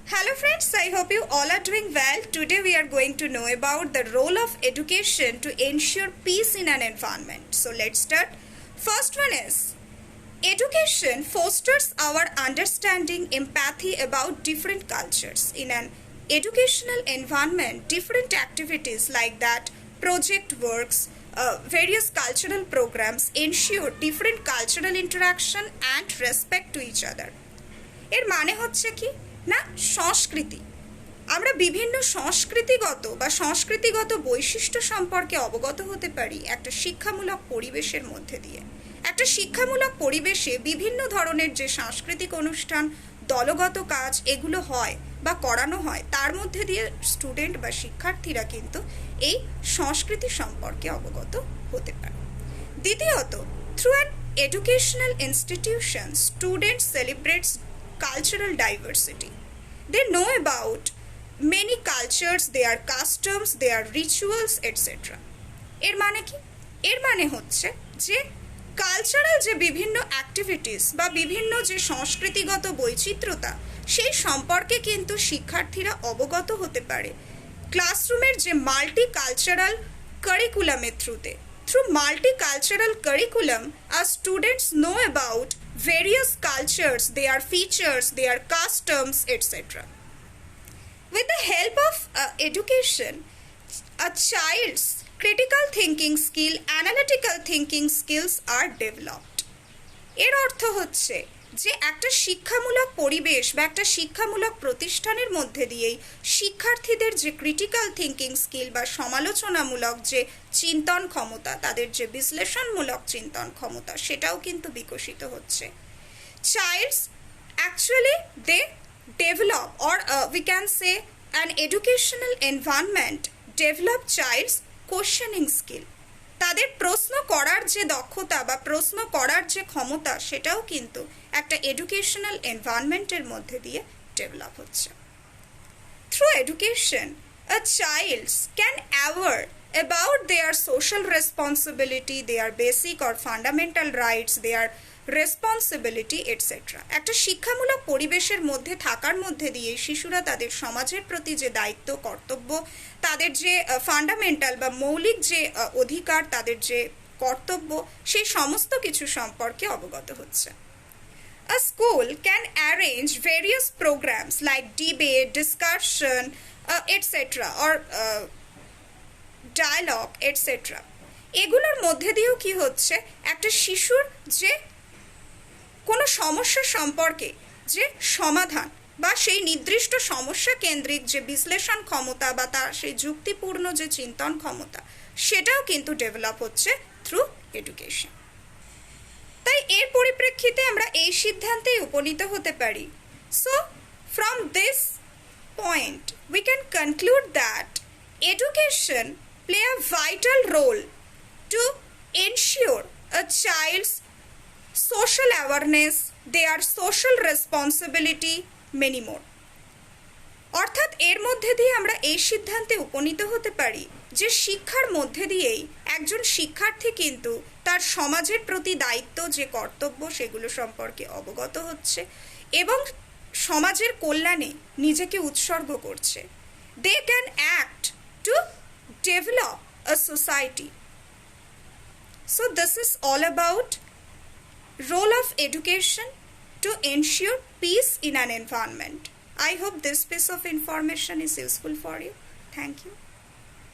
Hello friends, I hope you all are doing well. Today we are going to know about the role of education to ensure peace in an environment. So let's start. First one is education fosters our understanding, empathy about different cultures. In an educational environment, different activities like that, project works, various cultural programs ensure different cultural interaction and respect to each other. এর মানে হচ্ছে কি না সংস্কৃতি আমরা বিভিন্ন সংস্কৃতিগত বৈশিষ্ট্য সম্পর্কে অবগত হতে পারি একটা শিক্ষামূলক পরিবেশের মধ্যে দিয়ে একটা শিক্ষামূলক পরিবেশে বিভিন্ন ধরনের যে সাংস্কৃতিক অনুষ্ঠান দলগত কাজ এগুলো হয় বা করানো হয় তার মধ্যে দিয়ে স্টুডেন্ট বা শিক্ষার্থীরা কিন্তু এই সংস্কৃতি সম্পর্কে অবগত হতে পারে দ্বিতীয়ত through an educational institution students celebrates cultural diversity. They know about many cultures, their customs, their rituals, etc. এর মানে কি এর মানে হচ্ছে যে কালচারাল যে বিভিন্ন অ্যাক্টিভিটিস বা বিভিন্ন যে সংস্কৃতিগত বৈচিত্র্যতা সেই সম্পর্কে কিন্তু শিক্ষার্থীরা অবগত হতে পারে ক্লাসরুমের যে মাল্টি কালচারাল কারিকুলামের থ্রুতে Through multicultural curriculum, our students know about various cultures, their features, their customs, etc. With the help of education, a child's critical thinking skill, analytical thinking skills are developed. এর অর্থ হচ্ছে যে একটা শিক্ষামূলক পরিবেশ বা একটা শিক্ষামূলক প্রতিষ্ঠানের মধ্যে দিয়েই শিক্ষার্থীদের যে ক্রিটিক্যাল থিঙ্কিং স্কিল বা সমালোচনামূলক যে চিন্তন ক্ষমতা তাদের যে বিশ্লেষণমূলক চিন্তন ক্ষমতা সেটাও কিন্তু বিকশিত হচ্ছে childs actually they develop or we can say an educational environment develop childs questioning skill তাদের প্রশ্ন করার যে দক্ষতা বা প্রশ্ন করার যে ক্ষমতা সেটাও কিন্তু একটা এডুকেশনাল এনভায়রনমেন্টের মধ্যে দিয়ে ডেভেলপ হচ্ছে through education a childs can aware about their social responsibility, their basic or fundamental rights, their responsibility, etc. একটা শিক্ষামূলক পরিবেশের মধ্যে থাকার মধ্যে দিয়ে শিশুরা তাদের সমাজের প্রতি যে দায়িত্ব কর্তব্য তাদের যে ফান্ডামেন্টাল বা মৌলিক যে অধিকার তাদের যে কর্তব্য সেই সমস্ত কিছু সম্পর্কে অবগত হচ্ছে A school can arrange various programs like debate, discussion, etc. or dialogue etcetera এগুলোর মধ্যে দিয়েও কি হচ্ছে একটা শিশুর যে কোনো সমস্যা সম্পর্কে যে সমাধান বা সেই নির্দিষ্ট সমস্যা কেন্দ্রিক যে বিশ্লেষণ ক্ষমতা বা তার সেই যুক্তিপূর্ণ যে চিন্তন ক্ষমতা সেটাও কিন্তু ডেভেলপ হচ্ছে থ্রু এডুকেশন তাই এর পরিপ্রেক্ষিতে আমরা এই সিদ্ধান্তেই উপনীত হতে পারি so from this point we can conclude that education play a vital role to ensure a child's social awareness, their social responsibility, many more. অর্থাৎ এর মধ্যে দিয়ে আমরা এই সিদ্ধান্তে উপনীত হতে পারি যে শিক্ষার মধ্যে দিয়েই একজন শিক্ষার্থী কিন্তু তার সমাজের প্রতি দায়িত্ব যে কর্তব্য সেগুলো সম্পর্কে অবগত হচ্ছে এবং সমাজের কল্যাণে নিজেকে উৎসর্গ করছে they can act to develop a society. So this is all about role of education to ensure peace in an environment. I hope this piece of information is useful for you. Thank you.